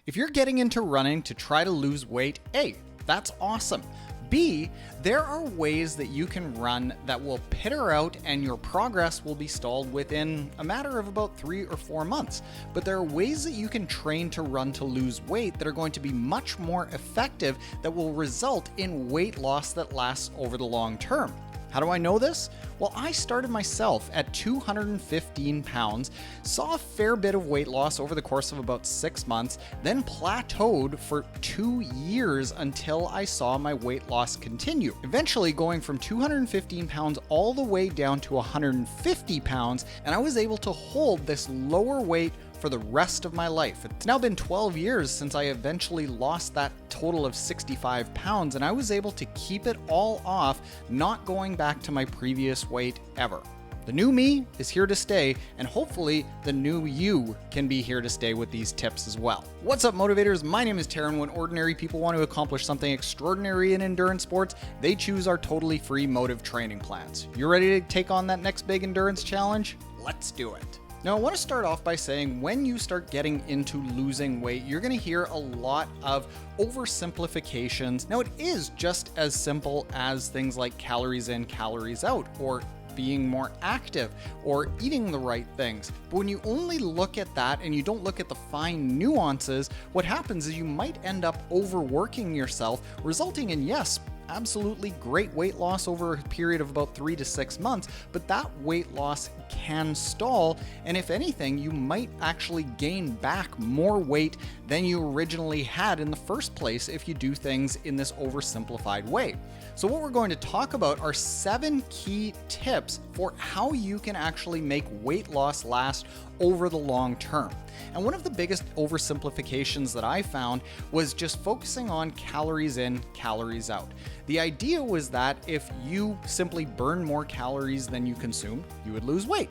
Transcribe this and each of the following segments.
If you're getting into running to try to lose weight, A, that's awesome. B, there are ways that you can run that will peter out and your progress will be stalled within a matter of about 3 or 4 months. But there are ways that you can train to run to lose weight that are going to be much more effective that will result in weight loss that lasts over the long term. How do I know this? Well, I started myself at 215 pounds, saw a fair bit of weight loss over the course of about 6 months, then plateaued for 2 years until I saw my weight loss continue. Eventually going from 215 pounds all the way down to 150 pounds, and I was able to hold this lower weight for the rest of my life. It's now been 12 years since I eventually lost that total of 65 pounds, and I was able to keep it all off, not going back to my previous weight ever. The new me is here to stay, and hopefully the new you can be here to stay with these tips as well. What's up, motivators? My name is Taryn. When ordinary people want to accomplish something extraordinary in endurance sports, they choose our totally free Motive training plans. You ready to take on that next big endurance challenge? Let's do it. Now, I want to start off by saying when you start getting into losing weight, you're going to hear a lot of oversimplifications. Now, it is just as simple as things like calories in, calories out, or being more active, or eating the right things. But when you only look at that and you don't look at the fine nuances, what happens is you might end up overworking yourself, resulting in, yes, absolutely great weight loss over a period of about 3 to 6 months, but that weight loss can stall, and if anything, you might actually gain back more weight than you originally had in the first place if you do things in this oversimplified way. So what we're going to talk about are 7 key tips for how you can actually make weight loss last over the long term. And one of the biggest oversimplifications that I found was just focusing on calories in, calories out. The idea was that if you simply burn more calories than you consume, you would lose weight.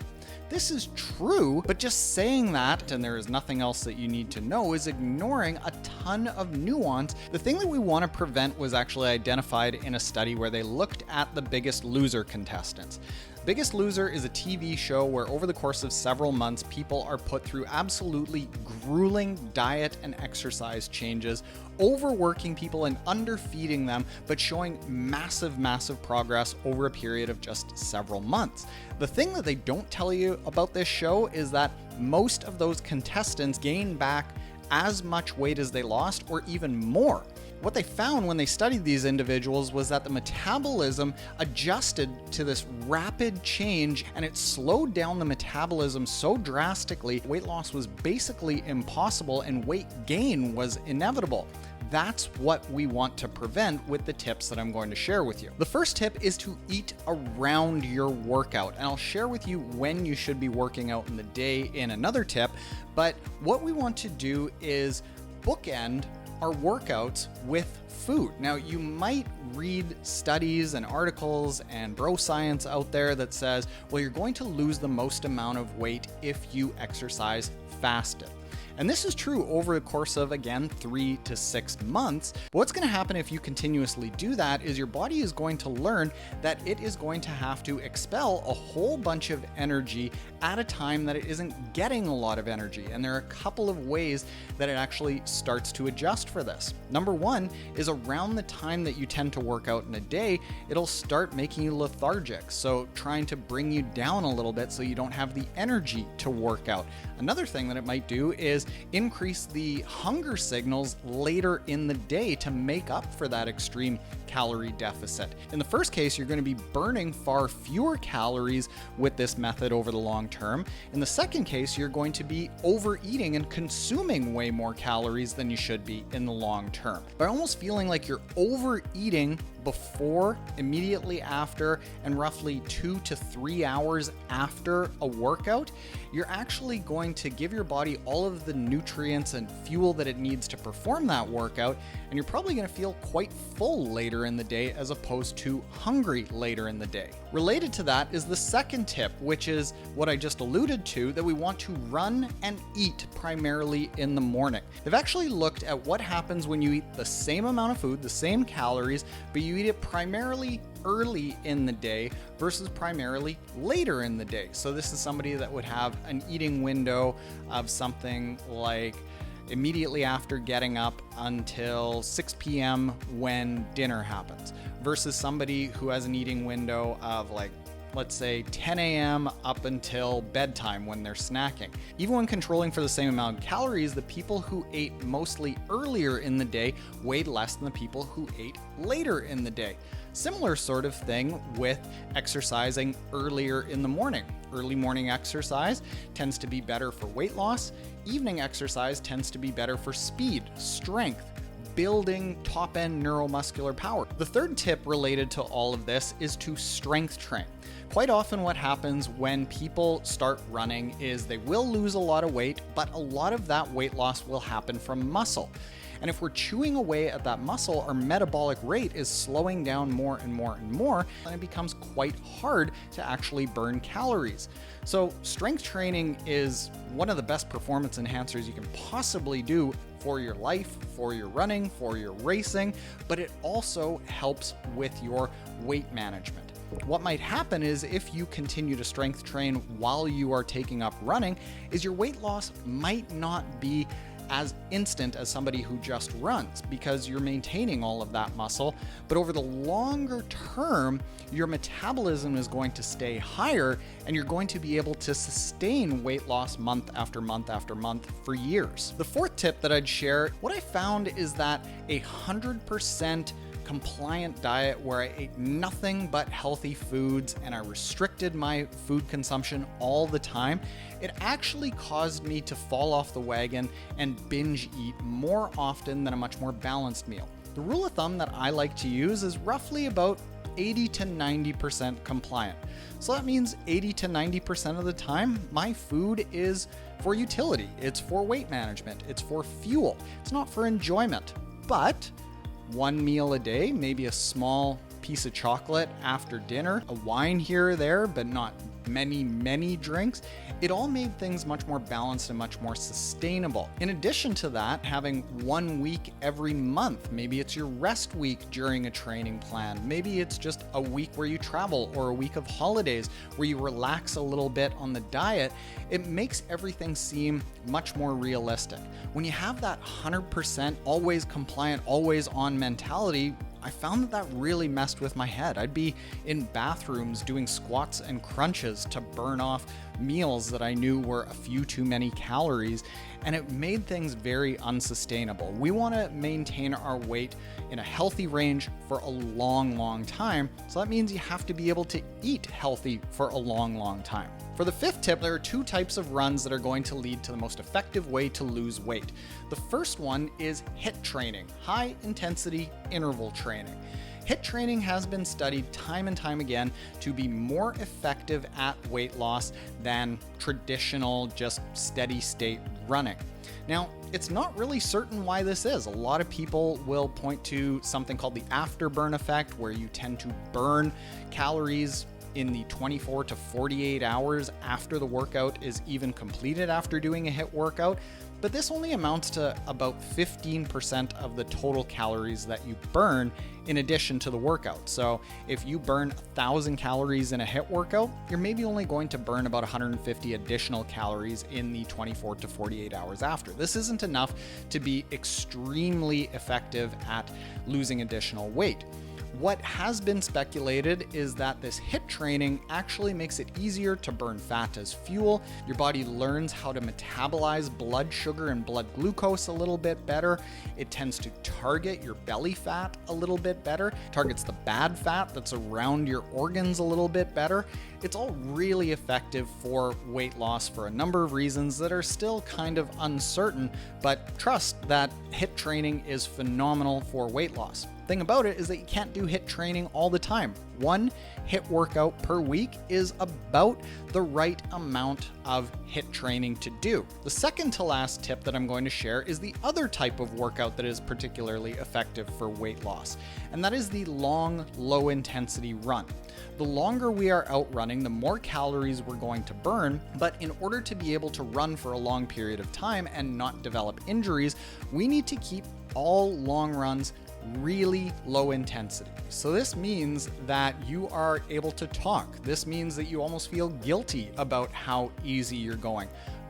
This is true, but just saying that, and there is nothing else that you need to know, is ignoring a ton of nuance. The thing that we want to prevent was actually identified in a study where they looked at the Biggest Loser contestants. Biggest Loser is a TV show where over the course of several months, people are put through absolutely grueling diet and exercise changes, overworking people and underfeeding them, but showing massive progress over a period of just several months. The thing that they don't tell you about this show is that most of those contestants gain back as much weight as they lost, or even more. What they found when they studied these individuals was that the metabolism adjusted to this rapid change, and it slowed down the metabolism so drastically, weight loss was basically impossible and weight gain was inevitable. That's what we want to prevent with the tips that I'm going to share with you. The first tip is to eat around your workout, and I'll share with you when you should be working out in the day in another tip, but what we want to do is bookend our workouts with food. Now, you might read studies and articles and bro science out there that says, well, you're going to lose the most amount of weight if you exercise fasted. And this is true over the course of, again, 3 to 6 months. But what's going to happen if you continuously do that is your body is going to learn that it is going to have to expel a whole bunch of energy at a time that it isn't getting a lot of energy. And there are a couple of ways that it actually starts to adjust for this. Number one is around the time that you tend to work out in a day, it'll start making you lethargic. So trying to bring you down a little bit so you don't have the energy to work out. Another thing that it might do is increase the hunger signals later in the day to make up for that extreme calorie deficit. In the first case, you're going to be burning far fewer calories with this method over the long term. In the second case, you're going to be overeating and consuming way more calories than you should be in the long term. By almost feeling like you're overeating before, immediately after, and roughly 2 to 3 hours after a workout, you're actually going to give your body all of the nutrients and fuel that it needs to perform that workout, and you're probably going to feel quite full later in the day as opposed to hungry later in the day. Related to that is the second tip, which is what I just alluded to, that we want to run and eat primarily in the morning. They've actually looked at what happens when you eat the same amount of food, the same calories, but you eat it primarily early in the day versus primarily later in the day. So this is somebody that would have an eating window of something like immediately after getting up until 6 p.m. when dinner happens, versus somebody who has an eating window of like, let's say 10 a.m. up until bedtime when they're snacking. Even when controlling for the same amount of calories, the people who ate mostly earlier in the day weighed less than the people who ate later in the day. Similar sort of thing with exercising earlier in the morning. Early morning exercise tends to be better for weight loss. Evening exercise tends to be better for speed, strength, building top-end neuromuscular power. The third tip related to all of this is to strength train. Quite often what happens when people start running is they will lose a lot of weight, but a lot of that weight loss will happen from muscle. And if we're chewing away at that muscle, our metabolic rate is slowing down more and more and more, and it becomes quite hard to actually burn calories. So strength training is one of the best performance enhancers you can possibly do for your life, for your running, for your racing, but it also helps with your weight management. What might happen is if you continue to strength train while you are taking up running, is your weight loss might not be as instant as somebody who just runs because you're maintaining all of that muscle. But over the longer term, your metabolism is going to stay higher and you're going to be able to sustain weight loss month after month after month for years. The fourth tip that I'd share, what I found is that 100% compliant diet where I ate nothing but healthy foods and I restricted my food consumption all the time, it actually caused me to fall off the wagon and binge eat more often than a much more balanced meal. The rule of thumb that I like to use is roughly about 80 to 90% compliant. So that means 80 to 90% of the time, my food is for utility. It's for weight management. It's for fuel. It's not for enjoyment. But one meal a day, maybe a small piece of chocolate after dinner, a wine here or there, but not many drinks. It all made things much more balanced and much more sustainable. In addition to that, having 1 week every month, maybe it's your rest week during a training plan. Maybe it's just a week where you travel or a week of holidays where you relax a little bit on the diet. It makes everything seem much more realistic. When you have that 100% always compliant, always on mentality, I found that really messed with my head. I'd be in bathrooms doing squats and crunches to burn off meals that I knew were a few too many calories, and it made things very unsustainable. We want to maintain our weight in a healthy range for a long time, so that means you have to be able to eat healthy for a long time. For the fifth tip, there are two types of runs that are going to lead to the most effective way to lose weight. The first one is HIIT training, high intensity interval training. HIIT training has been studied time and time again to be more effective at weight loss than traditional, just steady state running. Now, it's not really certain why this is. A lot of people will point to something called the afterburn effect, where you tend to burn calories in the 24 to 48 hours after the workout is even completed after doing a HIIT workout. But this only amounts to about 15% of the total calories that you burn in addition to the workout. So if you burn 1,000 calories in a HIIT workout, you're maybe only going to burn about 150 additional calories in the 24 to 48 hours after. This isn't enough to be extremely effective at losing additional weight. What has been speculated is that this HIIT training actually makes it easier to burn fat as fuel. Your body learns how to metabolize blood sugar and blood glucose a little bit better. It tends to target your belly fat a little bit better, targets the bad fat that's around your organs a little bit better. It's all really effective for weight loss for a number of reasons that are still kind of uncertain, but trust that HIIT training is phenomenal for weight loss. Thing about it is that you can't do HIIT training all the time. One HIIT workout per week is about the right amount of HIIT training to do. The second to last tip that I'm going to share is the other type of workout that is particularly effective for weight loss, and that is the long, low intensity run. The longer we are out running, the more calories we're going to burn, but in order to be able to run for a long period of time and not develop injuries, we need to keep all long runs really low intensity. So this means that you are able to talk. This means that you almost feel guilty about how easy you're going.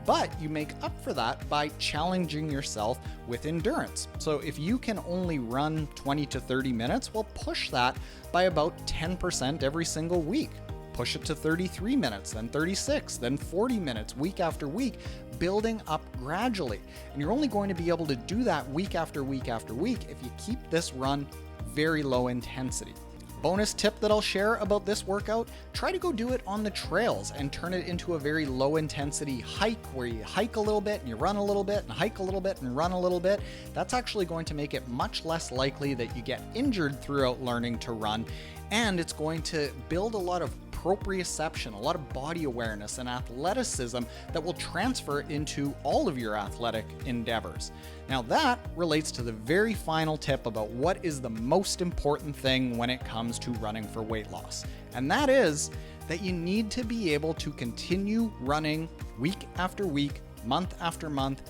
But you make up for that by challenging yourself with endurance. So if you can only run 20 to 30 minutes, well, push that by about 10% every single week. Push it to 33 minutes, then 36, then 40 minutes, week after week, building up gradually. And you're only going to be able to do that week after week after week if you keep this run very low intensity. Bonus tip that I'll share about this workout, try to go do it on the trails and turn it into a very low intensity hike where you hike a little bit and you run a little bit and hike a little bit and run a little bit. That's actually going to make it much less likely that you get injured throughout learning to run, and it's going to build a lot of proprioception, a lot of body awareness and athleticism that will transfer into all of your athletic endeavors. Now that relates to the very final tip about what is the most important thing when it comes to running for weight loss. And that is that you need to be able to continue running week after week, month after month,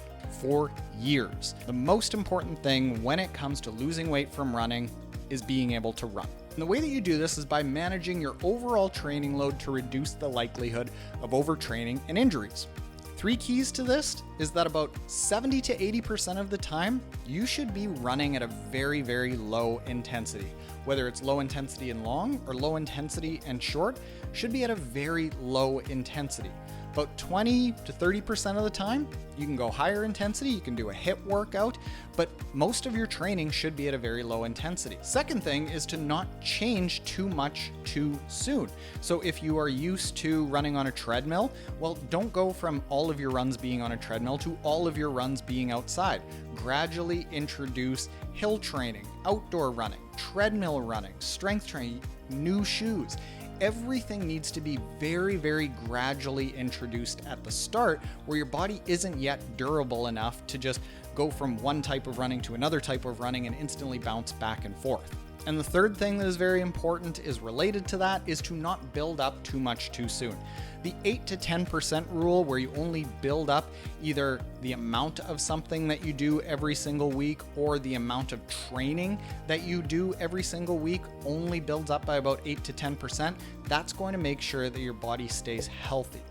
for years. The most important thing when it comes to losing weight from running is being able to run. And the way that you do this is by managing your overall training load to reduce the likelihood of overtraining and injuries. 3 keys to this is that about 70 to 80% of the time, you should be running at a very, very low intensity. Whether it's low intensity and long or low intensity and short, should be at a very low intensity. About 20 to 30% of the time, you can go higher intensity, you can do a HIIT workout, but most of your training should be at a very low intensity. Second thing is to not change too much too soon. So if you are used to running on a treadmill, well, don't go from all of your runs being on a treadmill to all of your runs being outside. Gradually introduce hill training, outdoor running, treadmill running, strength training, new shoes. Everything needs to be very, very gradually introduced at the start, where your body isn't yet durable enough to just go from one type of running to another type of running and instantly bounce back and forth. And the third thing that is very important is related to that is to not build up too much too soon. The 8 to 10% rule, where you only build up either the amount of something that you do every single week or the amount of training that you do every single week, only builds up by about 8 to 10%. That's going to make sure that your body stays healthy.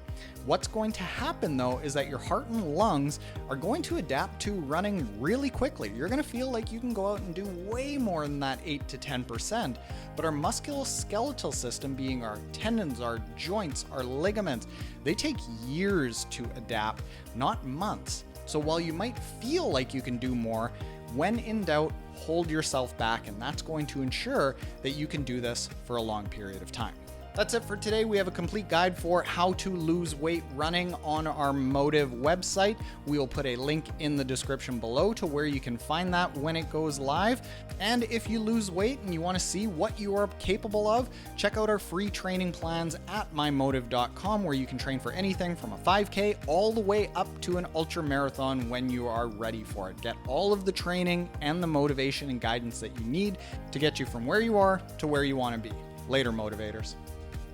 What's going to happen though is that your heart and lungs are going to adapt to running really quickly. You're going to feel like you can go out and do way more than that 8 to 10%, but our musculoskeletal system, being our tendons, our joints, our ligaments, they take years to adapt, not months. So while you might feel like you can do more, when in doubt, hold yourself back, and that's going to ensure that you can do this for a long period of time. That's it for today. We have a complete guide for how to lose weight running on our Motive website. We will put a link in the description below to where you can find that when it goes live. And if you lose weight and you want to see what you are capable of, check out our free training plans at mymotive.com, where you can train for anything from a 5K all the way up to an ultra marathon when you are ready for it. Get all of the training and the motivation and guidance that you need to get you from where you are to where you want to be. Later, motivators.